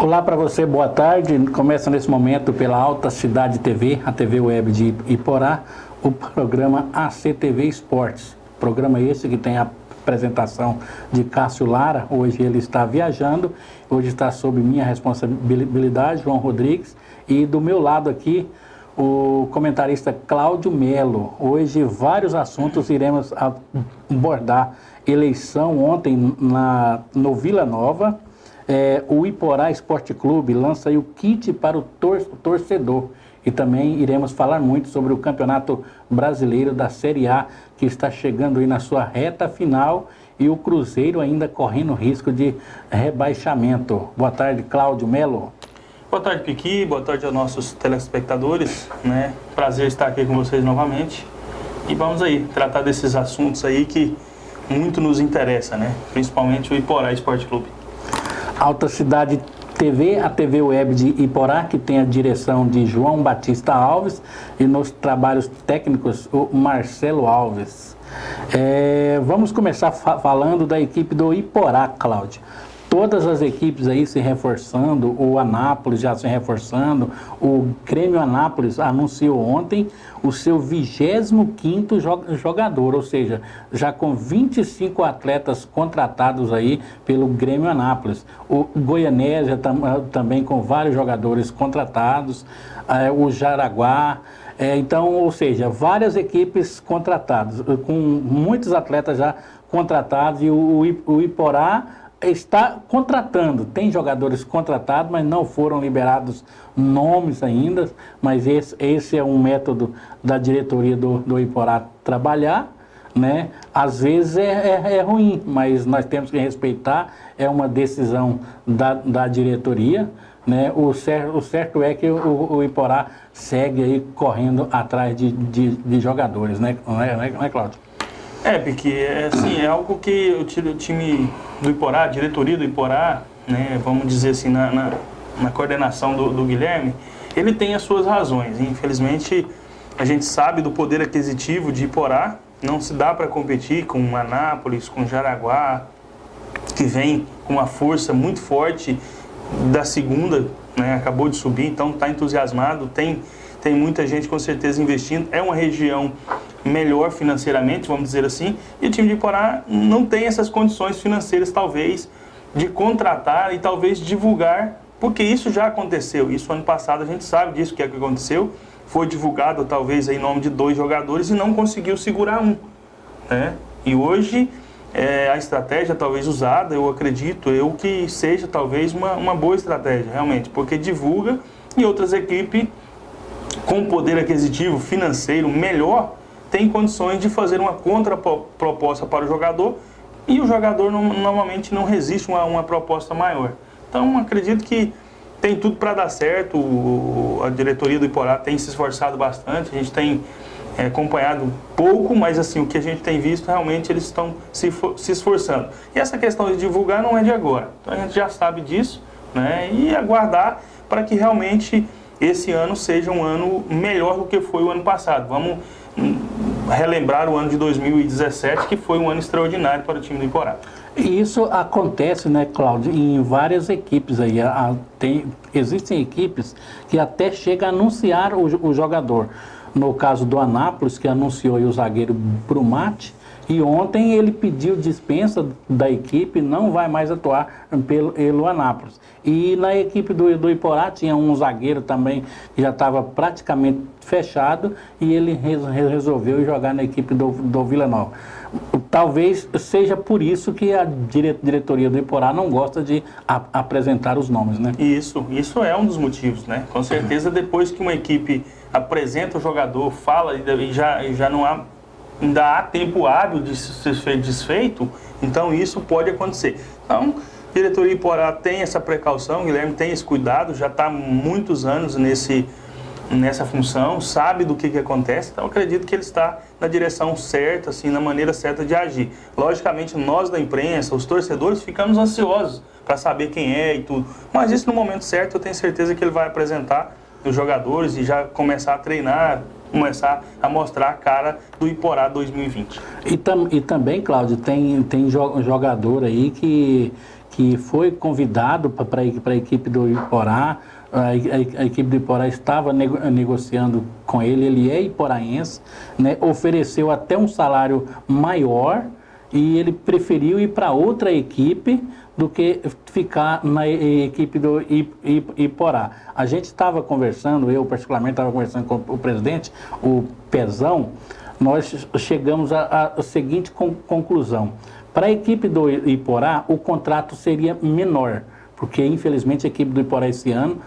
Olá para você, boa tarde. Começa nesse momento pela Alta Cidade TV, a TV Web de Iporá, o programa ACTV Esportes. Programa esse que tem a apresentação de Cássio Lara. Hoje ele está viajando, hoje está sob minha responsabilidade, João Rodrigues, e do meu lado aqui o comentarista Cláudio Melo. Hoje vários assuntos iremos abordar. Eleição ontem no Vila Nova. O Iporá Esporte Clube lança aí o kit para o torcedor. E também iremos falar muito sobre o Campeonato Brasileiro da Série A, que está chegando aí na sua reta final, e o Cruzeiro ainda correndo risco de rebaixamento. Boa tarde, Cláudio Melo. Boa tarde, Piqui. Boa tarde aos nossos telespectadores. Prazer estar aqui com vocês novamente. E vamos aí tratar desses assuntos aí que muito nos interessa, principalmente o Iporá Esporte Clube. Alta Cidade TV, a TV Web de Iporá, que tem a direção de João Batista Alves, e nos trabalhos técnicos o Marcelo Alves. Vamos começar falando da equipe do Iporá, Cláudio. Todas as equipes aí se reforçando, o Anápolis já se reforçando, o Grêmio Anápolis anunciou ontem o seu 25º jogador, ou seja, já com 25 atletas contratados aí pelo Grêmio Anápolis. O Goianésia também com vários jogadores contratados, o Jaraguá, então, ou seja, várias equipes contratadas, com muitos atletas já contratados, e o Iporá está contratando, tem jogadores contratados, mas não foram liberados nomes ainda, mas esse é um método da diretoria do Iporá trabalhar, Às vezes é ruim, mas nós temos que respeitar, é uma decisão da diretoria, O certo é que o Iporá segue aí correndo atrás de jogadores, não é, Cláudio? Piqui, é algo que o time do Iporá, a diretoria do Iporá, vamos dizer assim, na coordenação do Guilherme, ele tem as suas razões. Infelizmente, a gente sabe do poder aquisitivo de Iporá, não se dá para competir com Anápolis, com Jaraguá, que vem com uma força muito forte da segunda, acabou de subir, então está entusiasmado, tem muita gente com certeza investindo, é uma região melhor financeiramente, vamos dizer assim, e o time de Iporá não tem essas condições financeiras, talvez, de contratar e talvez divulgar, porque isso já aconteceu, isso ano passado a gente sabe disso, que aconteceu, foi divulgado talvez em nome de 2 jogadores e não conseguiu segurar um, E hoje a estratégia talvez usada, eu acredito, que seja talvez uma boa estratégia, realmente, porque divulga e outras equipes com poder aquisitivo financeiro melhor tem condições de fazer uma contraproposta para o jogador, e o jogador normalmente não resiste a uma proposta maior. Então, acredito que tem tudo para dar certo, a diretoria do Iporá tem se esforçado bastante, a gente tem acompanhado pouco, mas assim, o que a gente tem visto, realmente eles estão se esforçando. E essa questão de divulgar não é de agora, então a gente já sabe disso, e aguardar para que realmente esse ano seja um ano melhor do que foi o ano passado. Vamos relembrar o ano de 2017, que foi um ano extraordinário para o time do Iporá. E isso acontece, Cláudio, em várias equipes aí. Existem equipes que até chegam a anunciar o jogador. No caso do Anápolis, que anunciou aí o zagueiro Brumati, e ontem ele pediu dispensa da equipe, não vai mais atuar pelo Anápolis. E na equipe do Iporá tinha um zagueiro também que já estava praticamente fechado, e ele resolveu jogar na equipe do Vila Nova. Talvez seja por isso que a diretoria do Iporá não gosta de apresentar os nomes, Isso é um dos motivos, Com certeza, depois que uma equipe apresenta o jogador, fala e já não há, ainda há tempo hábil de ser desfeito, então isso pode acontecer. Então, a diretoria Iporá tem essa precaução, o Guilherme tem esse cuidado, já está há muitos anos nessa função, sabe do que acontece, então acredito que ele está na direção certa, assim, na maneira certa de agir. Logicamente, nós da imprensa, os torcedores, ficamos ansiosos para saber quem é e tudo, mas isso no momento certo eu tenho certeza que ele vai apresentar os jogadores e já começar a treinar, começar a mostrar a cara do Iporá 2020. E também, Cláudio, tem jogador aí que que foi convidado para a equipe do Iporá. A equipe do Iporá estava negociando com ele, ele é iporaense, né? Ofereceu até um salário maior e ele preferiu ir para outra equipe do que ficar na equipe do Iporá. A gente estava conversando, eu particularmente estava conversando com o presidente, o Pezão, nós chegamos à seguinte conclusão. Para a equipe do Iporá, o contrato seria menor, porque infelizmente a equipe do Iporá esse ano,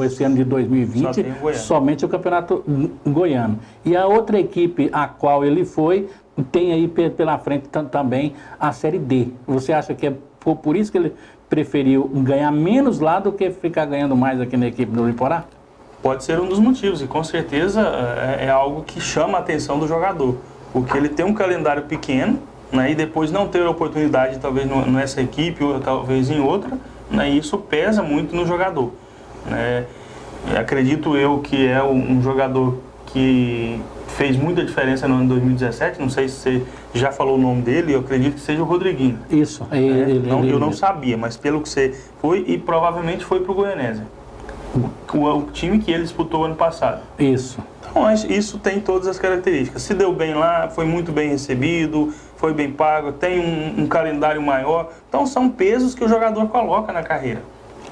esse ano de 2020, somente o Campeonato Goiano. E a outra equipe a qual ele foi, tem aí pela frente também a Série D. Você acha que é por isso que ele preferiu ganhar menos lá do que ficar ganhando mais aqui na equipe do Iporá? Pode ser um dos motivos, e com certeza é algo que chama a atenção do jogador, porque ele tem um calendário pequeno, né, e depois não ter a oportunidade, talvez nessa equipe ou talvez em outra, né, e isso pesa muito no jogador. Né. Acredito eu que é um jogador que fez muita diferença no ano de 2017, não sei se você já falou o nome dele, eu acredito que seja o Rodriguinho. Isso. Eu não sabia, mas pelo que você foi, e provavelmente foi para o Goianésia. O time que ele disputou ano passado. Isso. Então, isso tem todas as características. Se deu bem lá, foi muito bem recebido, foi bem pago, tem um calendário maior. Então, são pesos que o jogador coloca na carreira.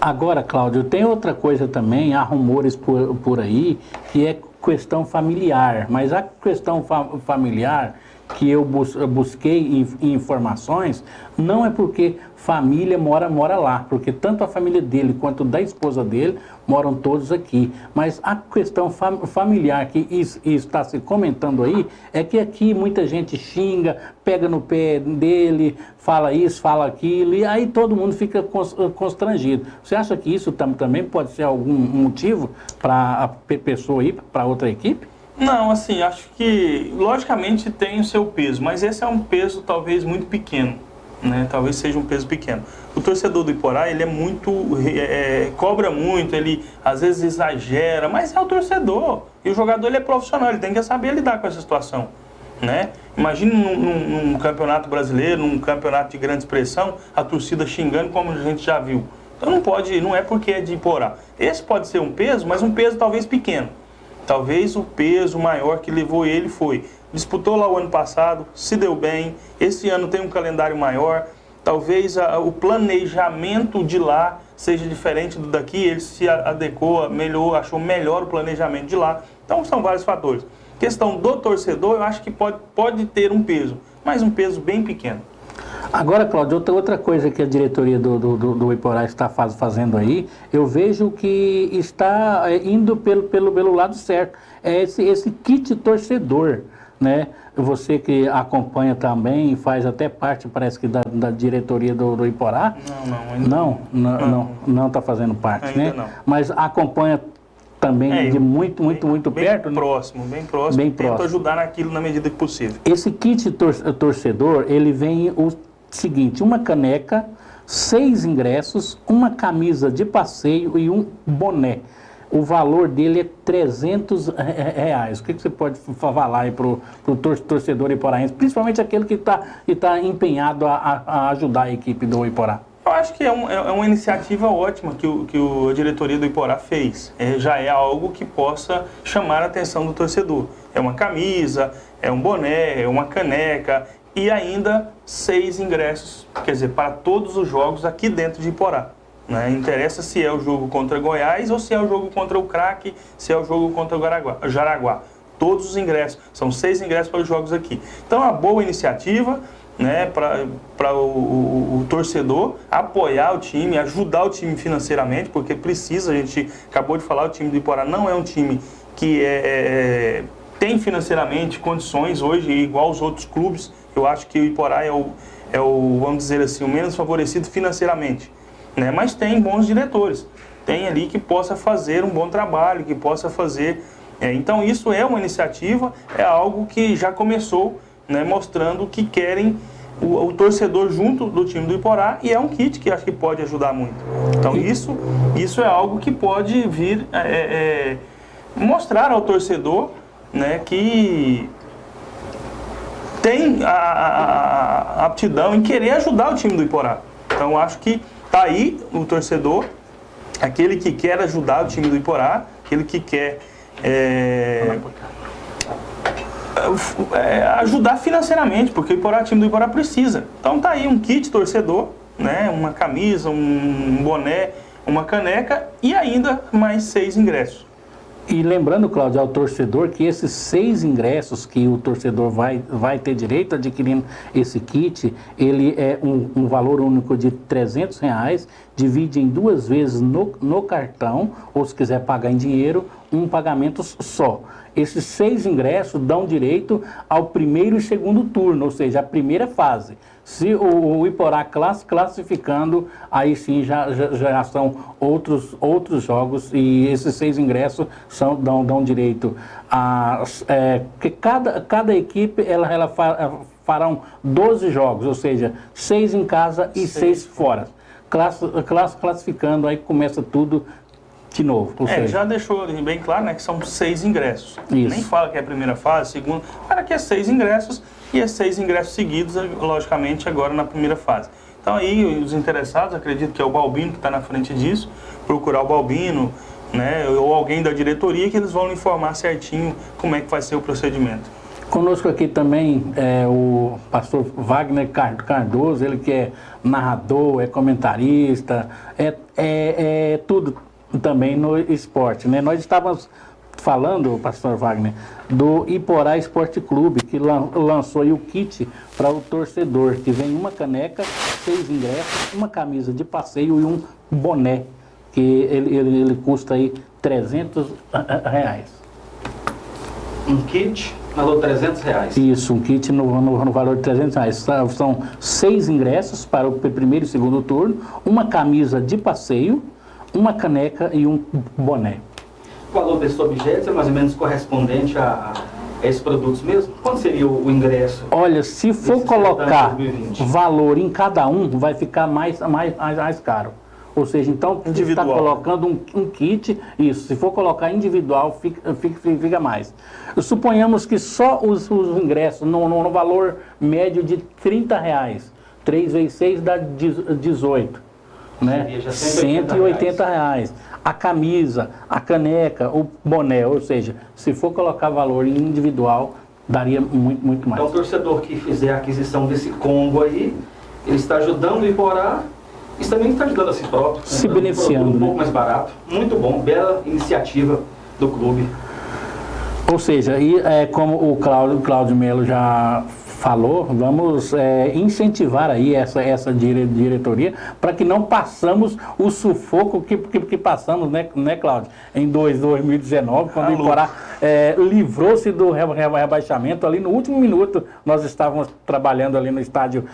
Agora, Cláudio, tem outra coisa também, há rumores por aí, que é questão familiar. Mas a questão familiar que eu busquei informações, não é porque família mora lá, porque tanto a família dele quanto da esposa dele moram todos aqui. Mas a questão familiar que está se comentando aí, é que aqui muita gente xinga, pega no pé dele, fala isso, fala aquilo, e aí todo mundo fica constrangido. Você acha que isso também pode ser algum motivo para a pessoa ir para outra equipe? Não, assim, acho que logicamente tem o seu peso, mas esse é um peso talvez muito pequeno, né? Talvez seja um peso pequeno. O torcedor do Iporá, ele é muito, cobra muito, ele às vezes exagera, mas é o torcedor. E o jogador, ele é profissional, ele tem que saber lidar com essa situação, né? Imagine num campeonato brasileiro, num campeonato de grande expressão, a torcida xingando como a gente já viu. Então não é porque é de Iporá. Esse pode ser um peso, mas um peso talvez pequeno. Talvez o peso maior que levou ele foi, disputou lá o ano passado, se deu bem, esse ano tem um calendário maior, talvez o planejamento de lá seja diferente do daqui, ele se adequou, achou melhor o planejamento de lá. Então são vários fatores. Questão do torcedor, eu acho que pode ter um peso, mas um peso bem pequeno. Agora, Cláudio, outra coisa que a diretoria do Iporá está fazendo aí, eu vejo que está indo pelo lado certo. É esse kit torcedor, né? Você que acompanha também, faz até parte, parece que da diretoria do Iporá. Não está fazendo parte, ainda né? Não. Mas acompanha também de muito perto, bem próximo, né? Bem próximo. Tento ajudar naquilo na medida que possível. Esse kit torcedor, ele vem o seguinte: uma caneca, 6 ingressos, uma camisa de passeio e um boné. O valor dele é R$300. O que você pode falar aí para o torcedor iporaense, principalmente aquele que está empenhado a ajudar a equipe do Iporá? Eu acho que é uma iniciativa ótima que a diretoria do Iporá fez. Já é algo que possa chamar a atenção do torcedor. É uma camisa, é um boné, é uma caneca e ainda 6 ingressos, quer dizer, para todos os jogos aqui dentro de Iporá. Não interessa se é o jogo contra Goiás ou se é o jogo contra o Craque, se é o jogo contra o Jaraguá. Todos os ingressos, são 6 ingressos para os jogos aqui. Então é uma boa iniciativa, né, para o torcedor apoiar o time, ajudar o time financeiramente, porque precisa, a gente acabou de falar, o time do Iporá não é um time que tem financeiramente condições hoje, igual aos outros clubes. Eu acho que o Iporá é o, vamos dizer assim, o menos favorecido financeiramente, né? Mas tem bons diretores, tem ali que possa fazer um bom trabalho, que possa fazer. Então isso é uma iniciativa, é algo que já começou, né, mostrando que querem o torcedor junto do time do Iporá, e é um kit que acho que pode ajudar muito. Então isso é algo que pode vir mostrar ao torcedor, né, que tem a aptidão em querer ajudar o time do Iporá. Então, acho que tá aí o torcedor, aquele que quer ajudar o time do Iporá, aquele que quer ajudar financeiramente, porque o time do Iporá precisa. Então tá aí um kit torcedor, né, uma camisa, um boné, uma caneca e ainda mais 6 ingressos. E lembrando, Cláudio, ao torcedor que esses 6 ingressos que o torcedor vai ter direito adquirindo esse kit, ele é um valor único de R$300, divide em 2 vezes no cartão, ou se quiser pagar em dinheiro, um pagamento só. Esses 6 ingressos dão direito ao primeiro e segundo turno, ou seja, a primeira fase. Se o Iporá classificando, aí sim já são outros jogos, e esses 6 ingressos dão direito a... que cada equipe ela farão 12 jogos, ou seja, 6 em casa e 6 fora. Classificando, aí começa tudo de novo. Já deixou bem claro, né, que são 6 ingressos. Isso. Nem fala que é a primeira fase, segunda, para que é 6 ingressos e é 6 ingressos seguidos, logicamente, agora na primeira fase. Então aí os interessados, acredito que é o Balbino que está na frente disso, procurar o Balbino, né, ou alguém da diretoria, que eles vão informar certinho como é que vai ser o procedimento. Conosco aqui também é o pastor Wagner Cardoso, ele que é narrador, é comentarista, é tudo também no esporte, né? Nós estávamos falando, pastor Wagner, do Iporá Esporte Clube, que lançou aí o kit para o torcedor, que vem uma caneca, 6 ingressos, uma camisa de passeio e um boné, que ele custa aí R$300. Um kit valor R$300. Isso, um kit no valor de R$300. São 6 ingressos para o primeiro e segundo turno, uma camisa de passeio, uma caneca e um boné. O valor desses objetos é mais ou menos correspondente a esses produtos mesmo? Quanto seria o ingresso? Olha, se for colocar valor em cada um, vai ficar mais caro. Ou seja, então, você está colocando um kit, isso, se for colocar individual, fica mais. Suponhamos que só os ingressos no valor médio de R$30, 3 vezes 6 dá 18, né? R$180. A camisa, a caneca, o boné, ou seja, se for colocar valor individual, daria muito mais. Então, o torcedor que fizer a aquisição desse combo aí, ele está ajudando o Iporá. Isso também está ajudando a si próprio. Se beneficiando. Um pouco mais barato. Muito bom, bela iniciativa do clube. Ou seja, como o Cláudio Melo já falou, vamos incentivar aí essa diretoria para que não passamos o sufoco que passamos, né, Cláudio? Em 2019, quando o Iporá livrou-se do rebaixamento. Ali no último minuto, nós estávamos trabalhando ali no estádio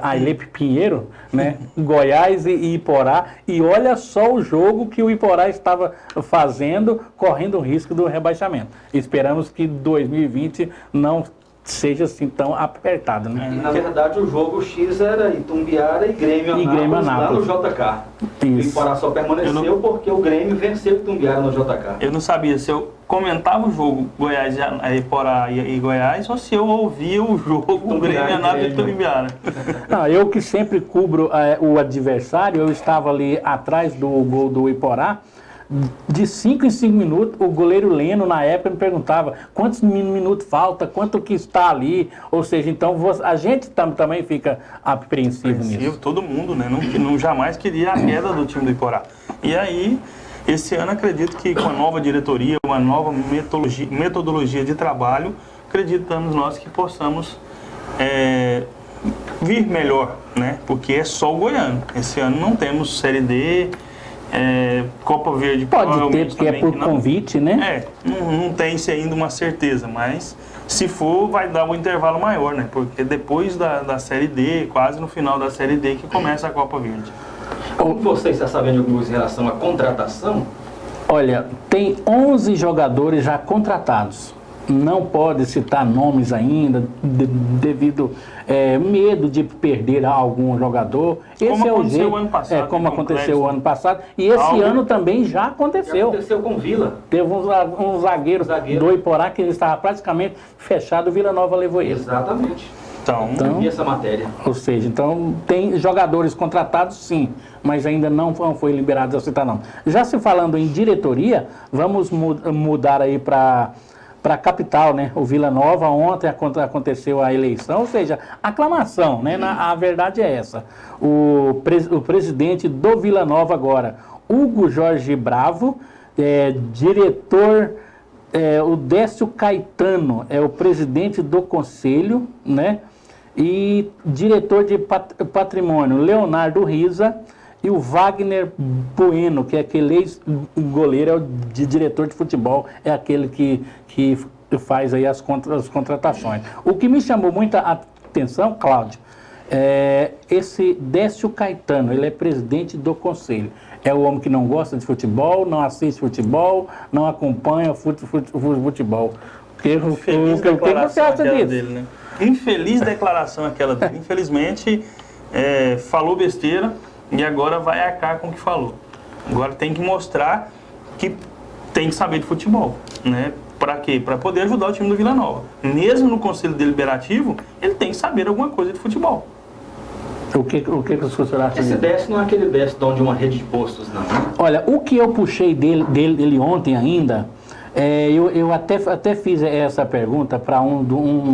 Ailep Pinheiro, né, Goiás e Iporá, e olha só o jogo que o Iporá estava fazendo, correndo o risco do rebaixamento. Esperamos que 2020 não seja assim tão apertado, né? E na verdade o jogo X era Itumbiara e Grêmio Anápolis lá no JK. Isso. O Iporá só permaneceu porque o Grêmio venceu o Itumbiara no JK. Eu não sabia se eu comentava o jogo Goiás Iporá e Goiás ou se eu ouvia o jogo do Grêmio Anápolis e Itumbiara. Não, eu que sempre cubro o adversário, eu estava ali atrás do gol do Iporá. De 5 em 5 minutos, o goleiro Leno, na época, me perguntava quantos minutos falta, quanto que está ali. Ou seja, então a gente também fica apreensivo nisso. Todo mundo, né? Não jamais queria a queda do time do Iporá. E aí, esse ano, acredito que com a nova diretoria, uma nova metodologia de trabalho, acreditamos nós que possamos vir melhor, né? Porque é só o Goiano. Esse ano não temos Série D. Copa Verde pode ter, porque é por convite, né? Não tem-se ainda uma certeza, mas se for, vai dar um intervalo maior, né? Porque depois da Série D, quase no final da Série D, que começa a Copa Verde. Como você está sabendo alguma coisa em relação à contratação? Olha, tem 11 jogadores já contratados. Não pode citar nomes ainda, devido medo de perder algum jogador. Esse aconteceu o ano passado. Como aconteceu o ano passado. E esse ano também já aconteceu. Já aconteceu com o Vila. Teve um zagueiro do Iporá que estava praticamente fechado, o Vila Nova levou ele. Exatamente. Então, Eu vi essa matéria. ou seja, então tem jogadores contratados sim, mas ainda não foi liberado a citar não. Já se falando em diretoria, vamos mudar aí para a capital, né? O Vila Nova, ontem aconteceu a eleição, ou seja, aclamação, né? A verdade é essa. O presidente do Vila Nova agora, Hugo Jorge Bravo, diretor, o Décio Caetano é o presidente do conselho, né? E diretor de patrimônio, Leonardo Riza, e o Wagner Bueno, que é aquele ex-goleiro, é o diretor de futebol, é aquele que faz aí as contratações. O que me chamou muita atenção, Cláudio, é esse Décio Caetano, ele é presidente do conselho. É o homem que não gosta de futebol, não assiste futebol, não acompanha futebol. O que você acha disso? Dele, né? Infeliz declaração aquela dele. Infelizmente, falou besteira e agora vai arcar com o que falou. Agora tem que mostrar que tem que saber de futebol, né? Para quê? Para poder ajudar o time do Vila Nova. Mesmo no Conselho Deliberativo, ele tem que saber alguma coisa de futebol. O que os funcionários acham? Esse Décio não é aquele Décio de uma rede de postos, não. Olha, o que eu puxei dele ontem ainda, eu até fiz essa pergunta para um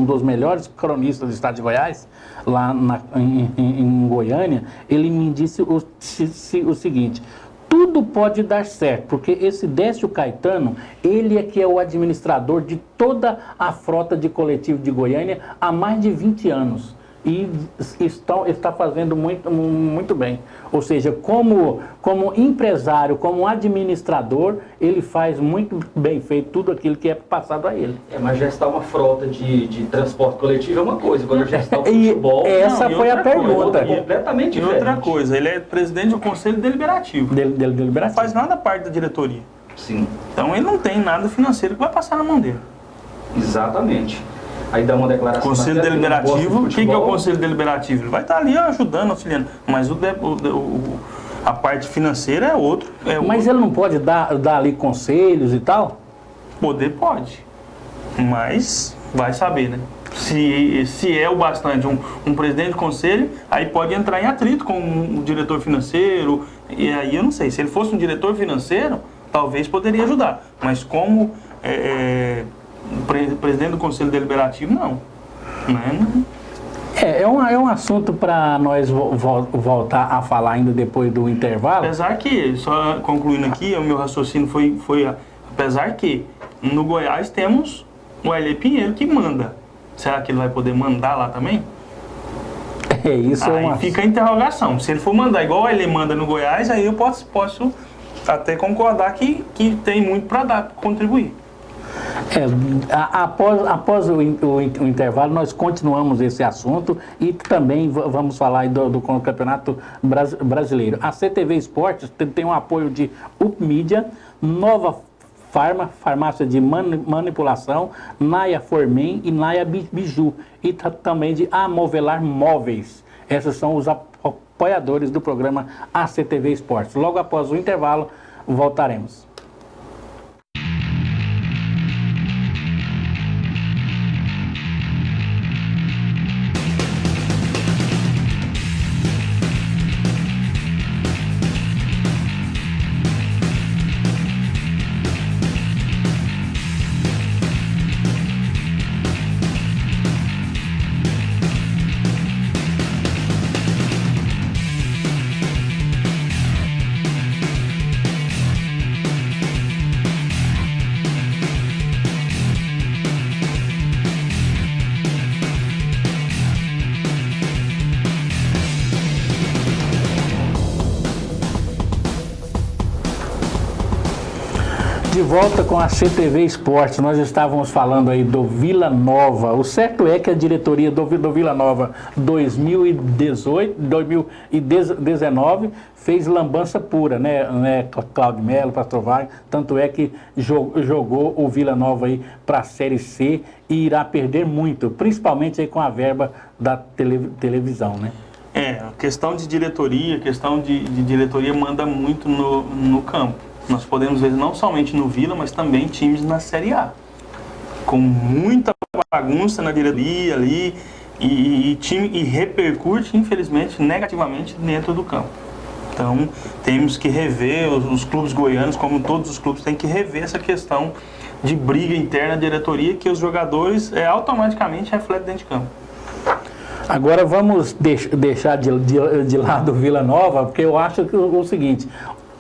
dos melhores cronistas do estado de Goiás, lá em Goiânia. Ele me disse o seguinte: tudo pode dar certo, porque esse Décio Caetano, ele é que é o administrador de toda a frota de coletivo de Goiânia há mais de 20 anos. E está fazendo muito bem. Ou seja, como empresário, como administrador, ele faz muito bem feito tudo aquilo que é passado a ele. Mas gestar uma frota de transporte coletivo é uma coisa, agora gestar o futebol... Essa foi a pergunta. Completamente diferente. E outra coisa, ele é presidente do Conselho Deliberativo. Deliberativo. Não faz nada parte da diretoria. Sim. Então ele não tem nada financeiro que vai passar na mão dele. Exatamente. Aí dá uma declaração... Conselho Deliberativo, o que é o Conselho Deliberativo? Ele vai estar ali ajudando, auxiliando, mas a parte financeira é outro. Mas ele não pode dar ali conselhos e tal? Poder pode, mas vai saber, né? Se é o bastante um presidente do conselho, aí pode entrar em atrito com o diretor financeiro, e aí eu não sei, se ele fosse um diretor financeiro, talvez poderia ajudar, mas como presidente do Conselho Deliberativo, não. Né? É um assunto para nós voltar a falar ainda depois do intervalo. Apesar que, só concluindo aqui, o meu raciocínio foi apesar que no Goiás temos o Ailê Pinheiro que manda. Será que ele vai poder mandar lá também? Isso aí fica a interrogação. Se ele for mandar igual ele manda no Goiás, aí eu posso até concordar que tem muito para contribuir. Após o intervalo, nós continuamos esse assunto e também vamos falar aí do Campeonato Brasileiro. A CTV Esportes tem um apoio de UpMídia, Nova Farmácia de Manipulação, Naia Formen e Naia Biju, e também de Amovelar Móveis. Esses são os apoiadores do programa ACTV Esportes. Logo após o intervalo, voltaremos. De volta com a CTV Esportes, nós estávamos falando aí do Vila Nova. O certo é que a diretoria do Vila Nova 2019 fez lambança pura, né, Cláudio Melo, Pastor Wagner, tanto é que jogou o Vila Nova aí para a Série C e irá perder muito, principalmente aí com a verba da televisão, né? A questão de diretoria, manda muito no campo. Nós podemos ver não somente no Vila, mas também times na Série A. Com muita bagunça na diretoria ali, e repercute, infelizmente, negativamente dentro do campo. Então, temos que rever, os clubes goianos, como todos os clubes, têm que rever essa questão de briga interna da diretoria, que os jogadores automaticamente refletem dentro de campo. Agora vamos deixar de lado o Vila Nova, porque eu acho que o seguinte,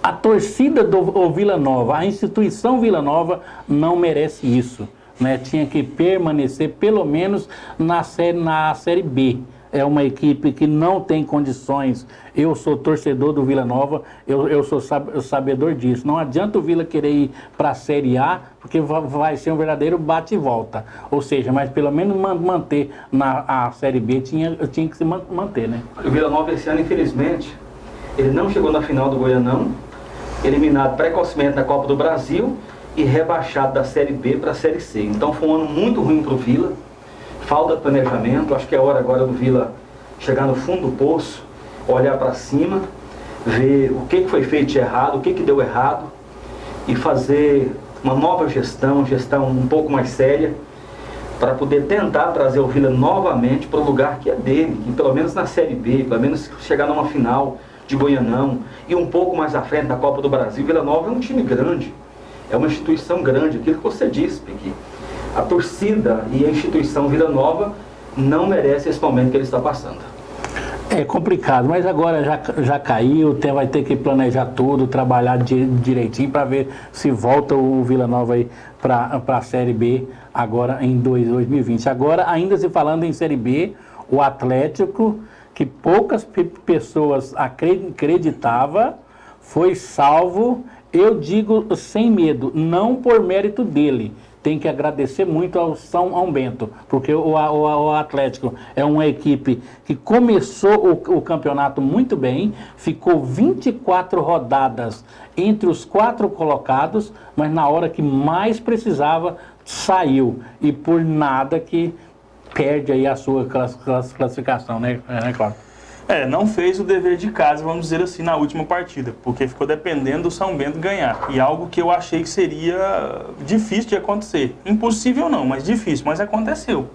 a torcida do Vila Nova, a instituição Vila Nova não merece isso, né? Tinha que permanecer pelo menos na série B. É uma equipe que não tem condições. Eu sou torcedor do Vila Nova, eu sou sabedor disso. Não adianta o Vila querer ir para a Série A, porque vai ser um verdadeiro bate e volta. Ou seja, mas pelo menos manter a Série B tinha que se manter, né? O Vila Nova esse ano, infelizmente, ele não chegou na final do Goianão, eliminado precocemente da Copa do Brasil e rebaixado da Série B para a Série C. Então foi um ano muito ruim para o Vila. Falta de planejamento, acho que é hora agora do Vila chegar no fundo do poço, olhar para cima, ver o que foi feito de errado, o que deu errado e fazer uma nova gestão um pouco mais séria, para poder tentar trazer o Vila novamente para o lugar que é dele, e pelo menos na Série B, pelo menos chegar numa final de Goianão e um pouco mais à frente da Copa do Brasil. Vila Nova é um time grande, é uma instituição grande, aquilo que você disse, Piqui. A torcida e a instituição Vila Nova não merece esse momento que ele está passando. É complicado, mas agora já caiu, vai ter que planejar tudo, trabalhar direitinho para ver se volta o Vila Nova aí para a Série B agora em 2020. Agora, ainda se falando em Série B, o Atlético, que poucas pessoas acreditavam, foi salvo, eu digo sem medo, não por mérito dele. Tem que agradecer muito ao São Bento, porque o Atlético é uma equipe que começou o campeonato muito bem, ficou 24 rodadas entre os 4 colocados, mas na hora que mais precisava, saiu. E por nada que perde aí a sua classificação, né, Cláudio? Não fez o dever de casa, vamos dizer assim, na última partida, porque ficou dependendo do São Bento ganhar. E algo que eu achei que seria difícil de acontecer. Impossível não, mas difícil, mas aconteceu,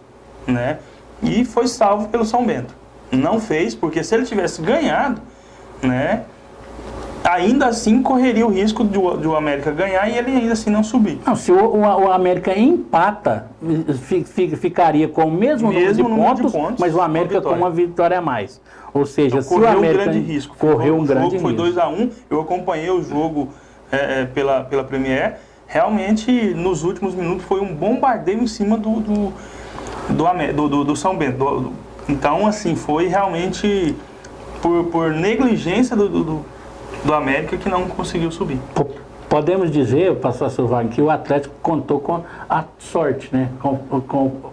né? E foi salvo pelo São Bento. Não fez, porque se ele tivesse ganhado, né, ainda assim correria o risco do América ganhar e ele ainda assim não subir. Não, se o América empata, ficaria com o mesmo número de pontos, mas o América com uma vitória a mais. Ou seja, então, se o América correu um grande risco. Foi 2-1, eu acompanhei o jogo pela Premier. Realmente, nos últimos minutos, foi um bombardeio em cima do São Bento. Então, assim, foi realmente por negligência do América que não conseguiu subir. Podemos dizer, pastor Silvagno, que o Atlético contou com a sorte, né? Com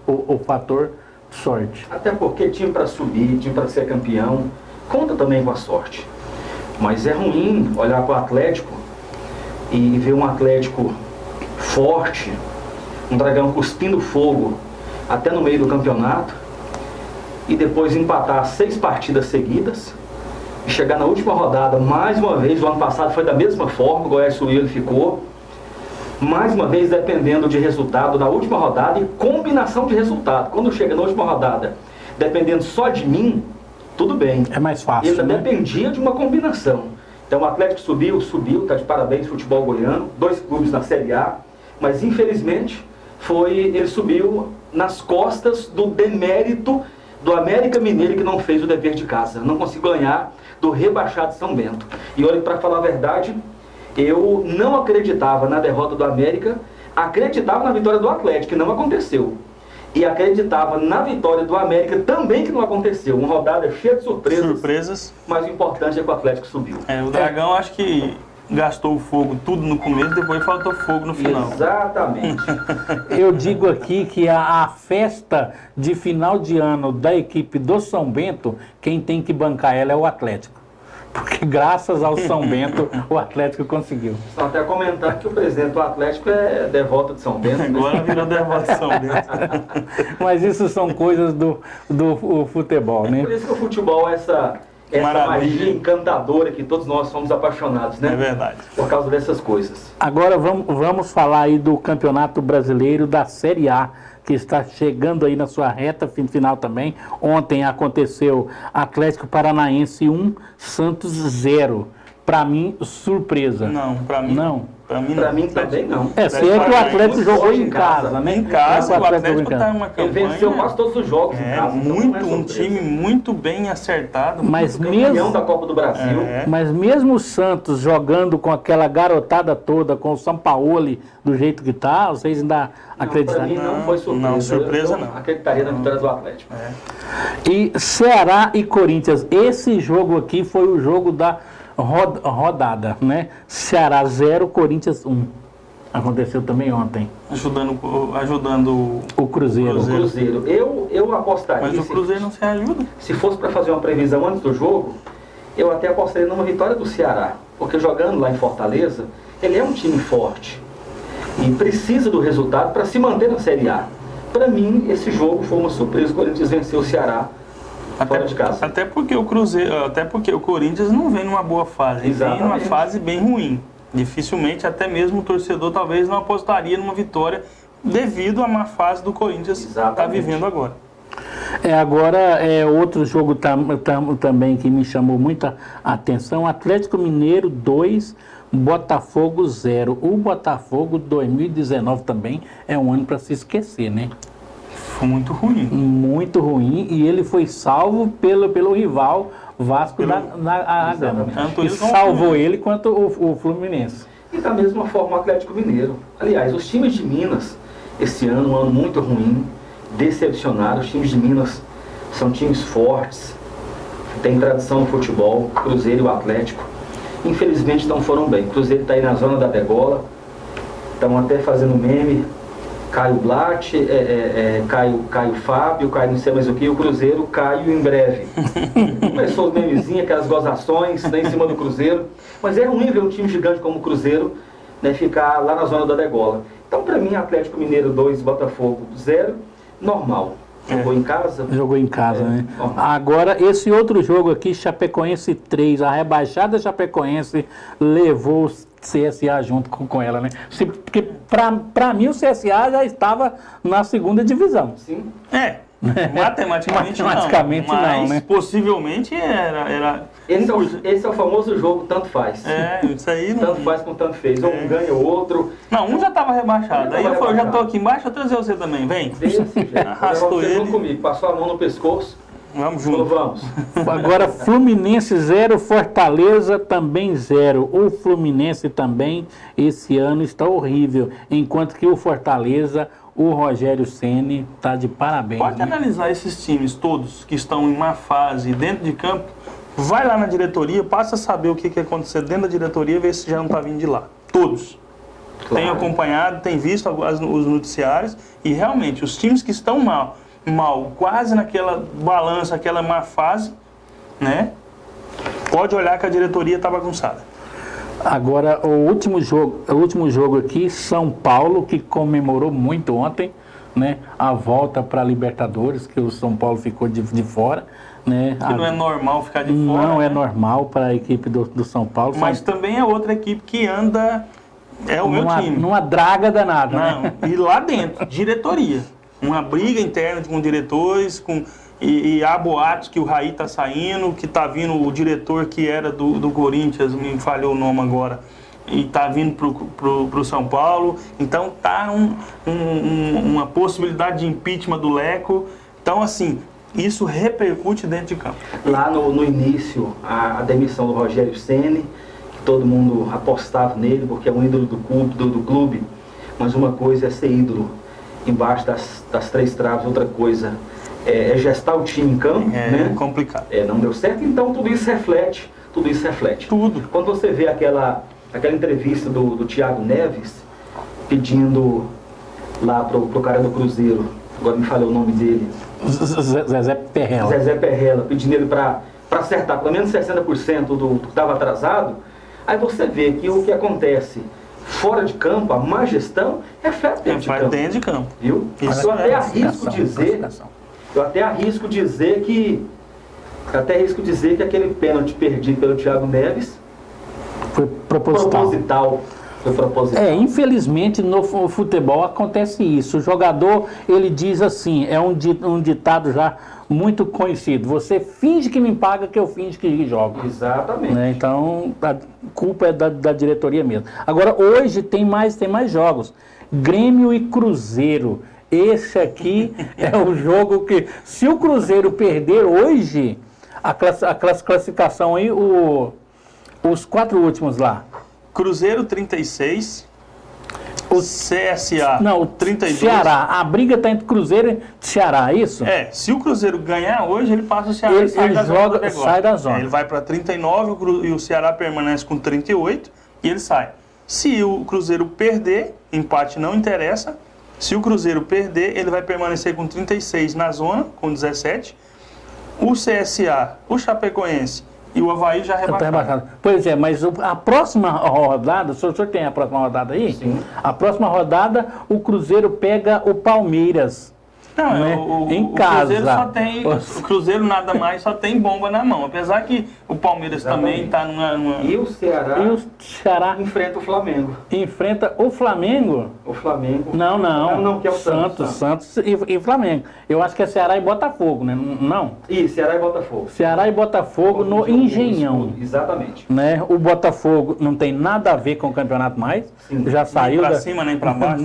o fator sorte. Até porque time para subir, time para ser campeão, conta também com a sorte. Mas é ruim olhar para o Atlético e ver um Atlético forte, um Dragão cuspindo fogo até no meio do campeonato e depois empatar 6 partidas seguidas e chegar na última rodada mais uma vez. O ano passado foi da mesma forma, o Goiás subiu, ele ficou. Mais uma vez dependendo de resultado da última rodada e combinação de resultado. Quando chega na última rodada, dependendo só de mim, tudo bem. É mais fácil, ele né? Dependia de uma combinação. Então o Atlético subiu, está de parabéns, futebol goiano, 2 clubes na Série A, mas infelizmente ele subiu nas costas do demérito do América Mineiro, que não fez o dever de casa, não conseguiu ganhar do rebaixado São Bento. E olha, para falar a verdade, eu não acreditava na derrota do América, acreditava na vitória do Atlético, que não aconteceu. E acreditava na vitória do América também, que não aconteceu. Uma rodada cheia de surpresas. Mas o importante é que o Atlético subiu. O Dragão acho que gastou o fogo tudo no começo, depois faltou fogo no final. Exatamente. Eu digo aqui que a festa de final de ano da equipe do São Bento, quem tem que bancar ela é o Atlético. Porque graças ao São Bento, o Atlético conseguiu. Só até comentar que o presidente do Atlético é devoto de São Bento. Agora virou devoto de São Bento. Mas isso são coisas do futebol, né? Por isso que o futebol é essa magia encantadora que todos nós somos apaixonados, né? É verdade. Por causa dessas coisas. Agora vamos falar aí do Campeonato Brasileiro da Série A. que está chegando aí na sua reta final também. Ontem aconteceu Atlético Paranaense 1, Santos 0. Para mim, surpresa. Não, para mim não. Para mim, Pra mim também não. Se é que o Atlético jogou em casa, né? Em casa, o Atlético jogou em está uma Ele campanha. venceu quase todos os jogos em casa. então não é Um surpresa. time muito bem acertado. Mas Campeão mesmo, da Copa do Brasil. mas mesmo o Santos jogando com aquela garotada toda, com o Sampaoli do jeito que tá, vocês ainda Pra acreditam? mim não foi surpresa. Não, surpresa Eu não. acreditaria na vitória do Atlético. E Ceará e Corinthians, esse jogo aqui foi o jogo da rodada, né? Ceará 0, Corinthians 1. Aconteceu também ontem. Ajudando O Cruzeiro. O Cruzeiro. Eu apostaria. Mas o Cruzeiro não se ajuda. Se fosse para fazer uma previsão antes do jogo, eu até apostaria numa vitória do Ceará. Porque jogando lá em Fortaleza, ele é um time forte. E precisa do resultado para se manter na Série A. Para mim, esse jogo foi uma surpresa. O Corinthians venceu o Ceará fora de casa. Até porque o Corinthians não vem numa boa fase. Ele vem numa fase bem ruim. Dificilmente, até mesmo o torcedor talvez não apostaria numa vitória devido à má fase do Corinthians que está vivendo agora. Agora, outro jogo também que me chamou muita atenção, Atlético Mineiro 2, Botafogo 0. O Botafogo 2019 também é um ano para se esquecer, né? Foi muito ruim. Muito ruim, e ele foi salvo pelo rival Vasco da Gama. E salvou ele quanto o Fluminense. E da mesma forma o Atlético Mineiro. Aliás, os times de Minas, esse ano, um ano muito ruim, decepcionaram. Os times de Minas são times fortes, têm tradição no futebol, o Cruzeiro e o Atlético. Infelizmente não foram bem. O Cruzeiro está aí na zona da degola, estão até fazendo meme. Caio Blatt, Caio Fábio, Caio não sei mais o que, o Cruzeiro, Caio em breve. Começou os memezinhos, aquelas gozações, né, em cima do Cruzeiro. Mas é ruim ver um time gigante como o Cruzeiro, né, ficar lá na zona da degola. Então, para mim, Atlético Mineiro 2, Botafogo 0, normal. Jogou em casa? Jogou em casa, né? Normal. Agora, esse outro jogo aqui, Chapecoense 3, a rebaixada Chapecoense levou o CSA junto com ela, né? Porque para mim o CSA já estava na segunda divisão. Sim. Matematicamente não, mas né? possivelmente era... Esse é o famoso jogo tanto faz. Isso aí não... Tanto faz como tanto fez. Um ganha o outro. Não, um já estava rebaixado. Aí eu falei, já estou aqui embaixo, eu trazer você também, vem. Desse jeito. Arrastou Você ele. junto comigo, passou a mão no pescoço. Vamos Falou, junto. vamos. Agora, Fluminense 0, Fortaleza também 0. O Fluminense também, esse ano, está horrível. Enquanto que o Fortaleza, o Rogério Ceni, está de parabéns. Pode analisar esses times todos que estão em má fase dentro de campo. Vai lá na diretoria, passa a saber o que aconteceu dentro da diretoria, ver se já não está vindo de lá. Todos. Claro. Tenho acompanhado, tenho visto os noticiários e realmente os times que estão mal, quase naquela balança, aquela má fase, né? Pode olhar que a diretoria está bagunçada. Agora, o último jogo aqui, São Paulo, que comemorou muito ontem, né? A volta para a Libertadores, que o São Paulo ficou de fora, né? Que não é normal ficar de fora. Não é né? normal para a equipe do São Paulo. Mas também é outra equipe que anda... É o meu time. Numa draga danada, né? Não, e lá dentro, diretoria. Uma briga interna com diretores, e há boatos que o Raí está saindo, que está vindo o diretor que era do Corinthians, me falhou o nome agora, e está vindo para o São Paulo. Então tá uma possibilidade de impeachment do Leco. Então, assim, isso repercute dentro de campo. Lá no início, a demissão do Rogério Ceni, todo mundo apostava nele, porque é um ídolo do clube, mas uma coisa é ser ídolo embaixo das três traves, outra coisa é gestar o time em campo, né? Complicado. Não deu certo, então tudo isso reflete. Tudo. Quando você vê aquela entrevista do Thiago Neves, pedindo lá pro cara do Cruzeiro, agora me falou o nome dele, Zezé Perrella, pedindo ele para acertar pelo menos 60% do que estava atrasado. Aí você vê que o que acontece fora de campo, a má gestão, reflete dentro de campo. Viu? Isso eu até arrisco dizer que aquele pênalti perdido pelo Thiago Neves foi proposital. Foi proposital. Infelizmente no futebol acontece isso. O jogador, ele diz assim, é um ditado já muito conhecido: você finge que me paga que eu finge que jogo. Exatamente. Né? Então, a culpa é da diretoria mesmo. Agora, hoje tem mais jogos. Grêmio e Cruzeiro. Esse aqui é o jogo que, se o Cruzeiro perder hoje, a classificação aí, os 4 últimos lá. Cruzeiro 36, o CSA Não, o 32. Ceará. A briga está entre Cruzeiro e Ceará, é isso? Se o Cruzeiro ganhar hoje, ele passa o Ceará Ele e sai da zona. sai da zona. Ele vai para 39 e o Ceará permanece com 38 e ele sai. Se o Cruzeiro perder, empate não interessa. Se o Cruzeiro perder, ele vai permanecer com 36 na zona, com 17. O CSA, o Chapecoense e o Avaí já rebaixaram. Pois é, mas a próxima rodada, o senhor tem a próxima rodada aí? Sim. A próxima rodada, o Cruzeiro pega o Palmeiras. Não, né? o Cruzeiro só tem. O Cruzeiro nada mais só tem bomba na mão. Apesar que o Palmeiras também está numa. E o Ceará, enfrenta o Flamengo. Enfrenta o Flamengo? O Flamengo. Não, que é o Santos e Flamengo. Eu acho que é Ceará e Botafogo, né? Não? Isso, Ceará e Botafogo. Ceará e Botafogo no Engenhão. Exatamente. Né? O Botafogo não tem nada a ver com o campeonato mais. Sim. Já saiu. Nem pra cima, nem pra baixo.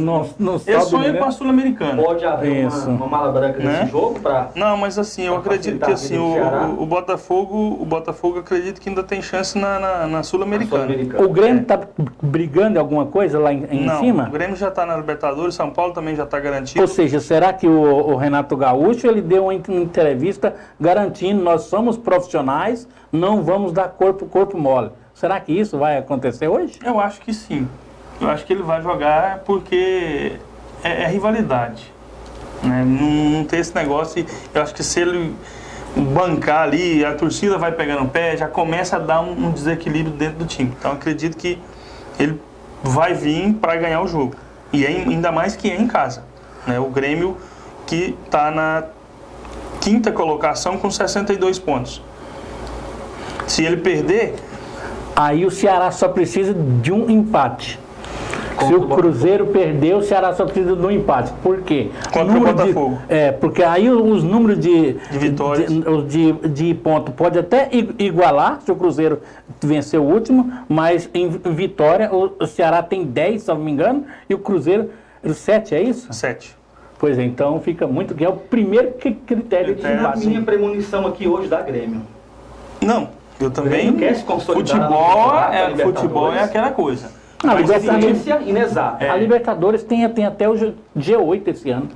Eu sonho com a Sul-Americana. Pode haver uma mala branca nesse jogo para. Não, mas assim, eu acredito que assim, o Botafogo acredito que ainda tem chance na Sul-Americana. O Grêmio está brigando em alguma coisa lá em cima? O Grêmio já está na Libertadores, São Paulo também já está garantido. Ou seja, será que o Renato Gaúcho ele deu uma entrevista garantindo: nós somos profissionais, não vamos dar corpo mole? Será que isso vai acontecer hoje? Eu acho que sim. Eu acho que ele vai jogar porque é rivalidade. Né? Não tem esse negócio. Eu acho que se ele bancar ali, a torcida vai pegando o pé, já começa a dar um desequilíbrio dentro do time. Então acredito que ele vai vir para ganhar o jogo. E ainda mais que é em casa. Né? O Grêmio que está na 5ª colocação com 62 pontos. Se ele perder... Aí o Ceará só precisa de um empate. Se o Cruzeiro perder, o Ceará só precisa de um empate. Por quê? Contra o Botafogo. Porque aí os números de vitórias, de ponto pode até igualar se o Cruzeiro vencer o último, mas em vitória o Ceará tem 10, se não me engano, e o Cruzeiro 7, é isso? 7. Pois é, então fica muito... que é o primeiro critério de empate. A minha premonição aqui hoje da Grêmio. Não, eu também... Quer se consolidar futebol é aquela coisa. Inexata. A Libertadores tem até o G8 esse ano.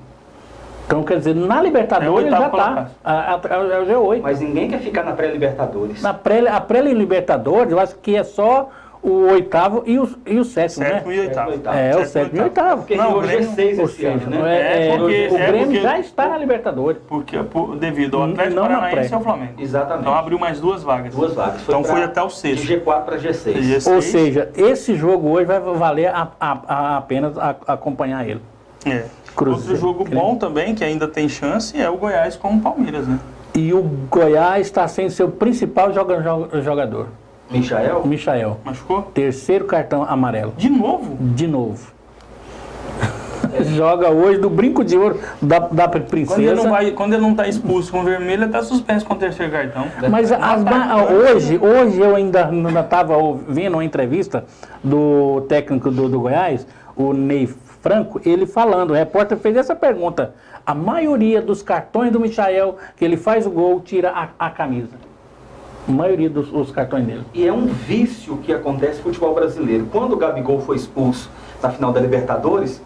Então, quer dizer, na Libertadores já está. É o G8. Mas ninguém quer ficar na pré-Libertadores. A pré-Libertadores, eu acho que é só o 8º e o 7º, né? 7º e 8º. É, o 7º e o 8º. Porque o G6 esse ano, né? O Grêmio já está na Libertadores. Porque devido ao Atlético Paranaense e ao Flamengo. Exatamente. Então abriu mais 2 vagas. 2 vagas. Então foi até o 6º. De G4 para G6. Ou seja, esse jogo hoje vai valer apenas acompanhar ele. Outro jogo bom também, que ainda tem chance, é o Goiás com o Palmeiras, né? E o Goiás está sem seu principal jogador. Michael. Machucou? 3º cartão amarelo. De novo? De novo. Joga hoje do brinco de ouro da princesa. Quando ele não está expulso com vermelho, ele está suspenso com o 3º cartão. Mas hoje eu ainda estava ouvindo uma entrevista do técnico do Goiás, o Ney Franco, ele falando, o repórter fez essa pergunta: a maioria dos cartões do Michael, que ele faz o gol, tira a camisa. A maioria dos cartões dele. E é um vício que acontece no futebol brasileiro. Quando o Gabigol foi expulso na final da Libertadores,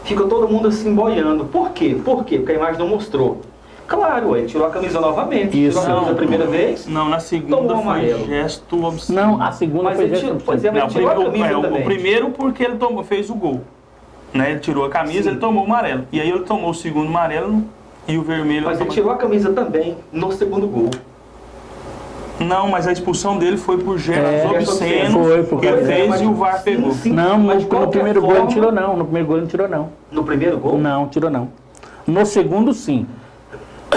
fica todo mundo assim boiando. Por quê? Porque a imagem não mostrou. Claro, ele tirou a camisa novamente. Isso. Tirou a camisa a primeira vez. Não, na segunda foi gesto obsceno. Não, a segunda foi gesto obsceno. O primeiro porque ele fez o gol. Né? Ele tirou a camisa, sim, ele tomou o amarelo. E aí ele tomou o segundo amarelo e o vermelho... Mas ele tirou a camisa também no segundo gol. Não, mas a expulsão dele foi por gestos obscenos. Foi, porque ele fez e o VAR pegou. Não, no primeiro gol ele tirou não. No primeiro gol ele não tirou não. No primeiro gol? Não, tirou não. No segundo, sim.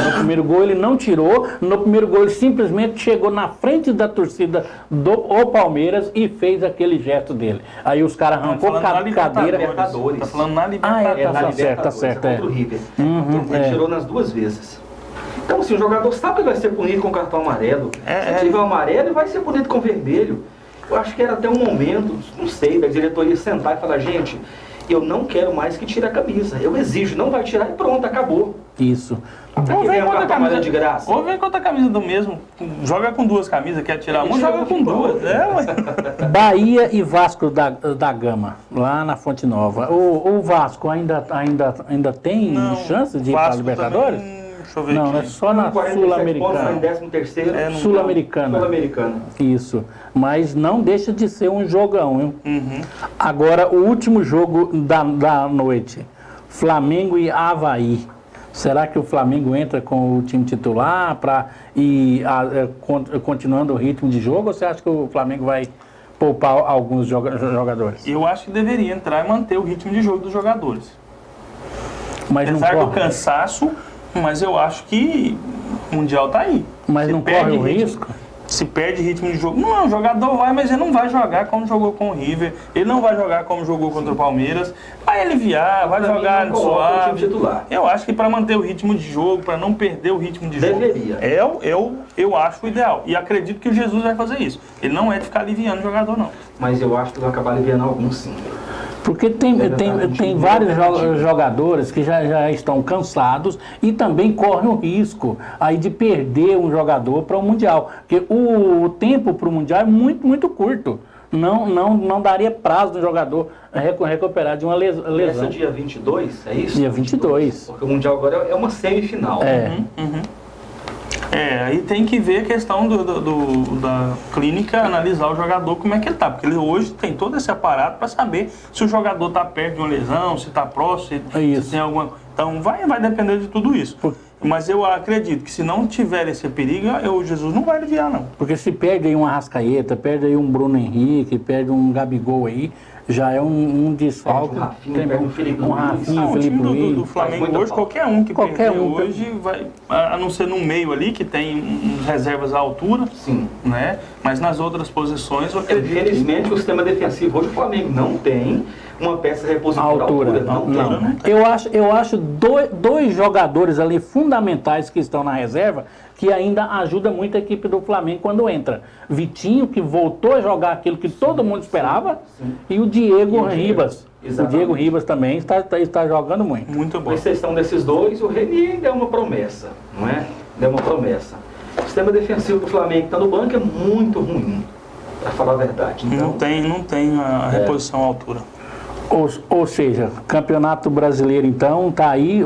No primeiro gol ele não tirou, no primeiro gol ele simplesmente chegou na frente da torcida do Palmeiras e fez aquele gesto dele. Aí os caras arrancou cadeira. Libertadores. Tá falando na Libertadores. Tá certo. Contra o River. Ele tirou nas 2 vezes. Então, assim, o jogador sabe que vai ser punido com cartão amarelo. Se tiver amarelo, ele vai ser punido com vermelho. Eu acho que era até um momento, não sei, da diretoria sentar e falar, gente, eu não quero mais que tire a camisa. Eu exijo, não vai tirar e pronto, acabou. Isso. Ou vem com a camisa de graça. Ou vem com outra camisa do mesmo. Joga com 2 camisas, quer tirar uma, joga com 2. Bahia e Vasco da Gama, lá na Fonte Nova. O Vasco ainda tem chance de ir para a Libertadores? Também, deixa eu ver não, aqui. é só na Sul-Americana. Em 13º. Sul-Americana. Sul-Americana. Isso. Mas não deixa de ser um jogão, hein? Uhum. Agora, o último jogo da noite. Flamengo e Avaí. Será que o Flamengo entra com o time titular para ir continuando o ritmo de jogo? Ou você acha que o Flamengo vai poupar alguns jogadores? Eu acho que deveria entrar e manter o ritmo de jogo dos jogadores. Mas apesar do cansaço, mas eu acho que o Mundial tá aí. Mas não corre o risco? Se perde ritmo de jogo. Não, o jogador vai, mas ele não vai jogar como jogou com o River. Ele não vai jogar como jogou contra o Palmeiras. Vai aliviar, vai jogar suave. Eu acho que para manter o ritmo de jogo, para não perder o ritmo de jogo, eu acho o ideal. E acredito que o Jesus vai fazer isso. Ele não é de ficar aliviando o jogador, não. Mas eu acho que vai acabar aliviando alguns, sim. Porque tem vários jogadores que já estão cansados e também correm o risco aí de perder um jogador para o Mundial. Porque o tempo para o Mundial é muito, muito curto. Não daria prazo do jogador recuperar de uma lesão. Essa dia 22, é isso? Dia 22. Porque o Mundial agora é uma semifinal. Aí tem que ver a questão da clínica, analisar o jogador, como é que ele tá. Porque ele hoje tem todo esse aparato para saber se o jogador está perto de uma lesão, se está próximo, se tem alguma... Então vai depender de tudo isso. Mas eu acredito que se não tiver esse perigo, o Jesus não vai aliviar, não. Porque se perde aí um Arrascaeta, perde aí um Bruno Henrique, perde um Gabigol aí, já é um desfalque. Um Felipe Luiz. Do Flamengo hoje, qualquer um que perder hoje, vai, a não ser no meio ali, que tem reservas à altura, sim, né? Mas nas outras posições... Infelizmente, o sistema defensivo hoje, o Flamengo não tem uma peça repositora à altura. Não. Eu acho dois jogadores ali fundamentais que estão na reserva que ainda ajuda muito a equipe do Flamengo quando entra. Vitinho, que voltou a jogar aquilo que todo mundo esperava, e o Diego Ribas. O Diego Ribas também está jogando muito. Muito bom. Com exceção desses dois, o Renier deu uma promessa, não é? Deu uma promessa. O sistema defensivo do Flamengo que está no banco é muito ruim, para falar a verdade. Então, não tem a reposição à altura. Ou seja, Campeonato Brasileiro, então, está aí,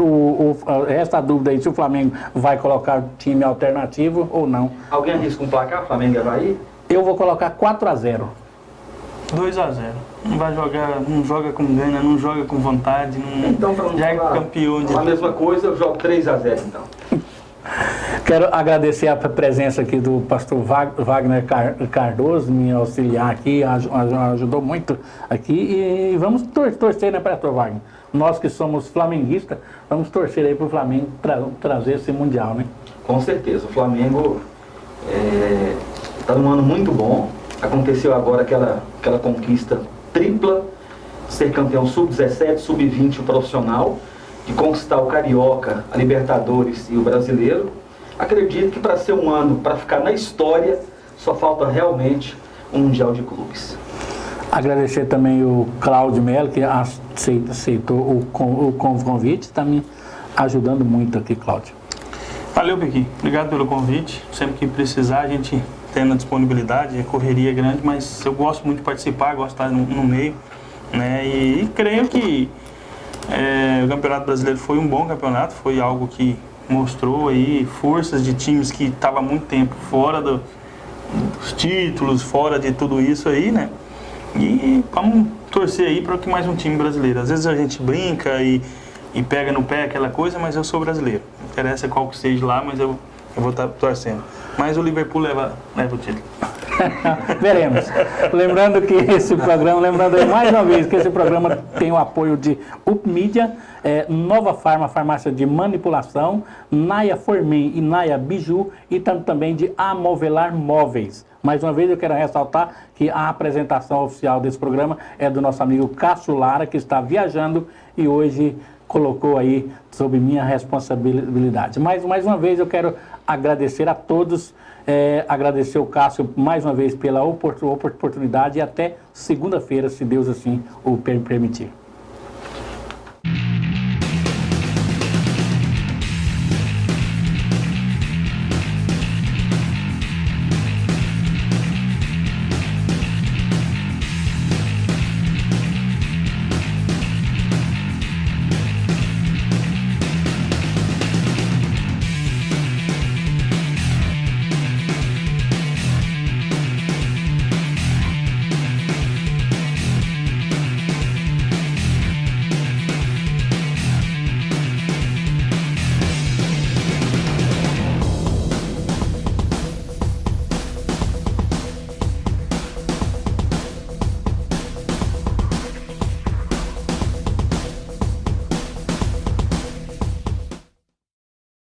essa dúvida aí, se o Flamengo vai colocar time alternativo ou não. Alguém arrisca um placar, Flamengo e Avaí? Eu vou colocar 4-0. 2-0. Não vai jogar, não joga com gana, não joga com vontade, então, para não já é campeão de... A mesma coisa, eu jogo 3-0, então. Quero agradecer a presença aqui do pastor Wagner Cardoso, me auxiliar aqui, ajudou muito aqui, e vamos torcer, né, pastor Wagner? Nós que somos flamenguistas, vamos torcer aí para o Flamengo trazer esse Mundial, né? Com certeza, o Flamengo está num ano muito bom, aconteceu agora aquela conquista tripla, ser campeão sub-17, sub-20 profissional, de conquistar o Carioca, a Libertadores e o Brasileiro. Acredito que para ser um ano, para ficar na história, só falta realmente um Mundial de Clubes. Agradecer também o Cláudio Melo, que aceitou o convite, está me ajudando muito aqui, Cláudio. Valeu, Piqui. Obrigado pelo convite. Sempre que precisar, a gente tem a disponibilidade, a correria é grande, mas eu gosto muito de participar, gosto de estar no meio, né? E creio que o Campeonato Brasileiro foi um bom campeonato, foi algo que mostrou aí forças de times que estavam há muito tempo fora dos títulos, fora de tudo isso aí, né? E vamos torcer aí para que mais um time brasileiro. Às vezes a gente brinca e pega no pé aquela coisa, mas eu sou brasileiro. Não interessa qual que seja lá, mas eu vou estar torcendo. Mas o Liverpool leva o título. Veremos. Lembrando que esse programa, lembrando aí mais uma vez que esse programa tem o apoio de UpMídia, Nova Farma, farmácia de manipulação, Naya Formin e Naya Biju e também de Amovelar Móveis. Mais uma vez eu quero ressaltar que a apresentação oficial desse programa é do nosso amigo Cássio Lara, que está viajando e hoje colocou aí sob minha responsabilidade. Mais uma vez eu quero agradecer a todos, agradecer o Cássio mais uma vez pela oportunidade e até segunda-feira, se Deus assim o permitir.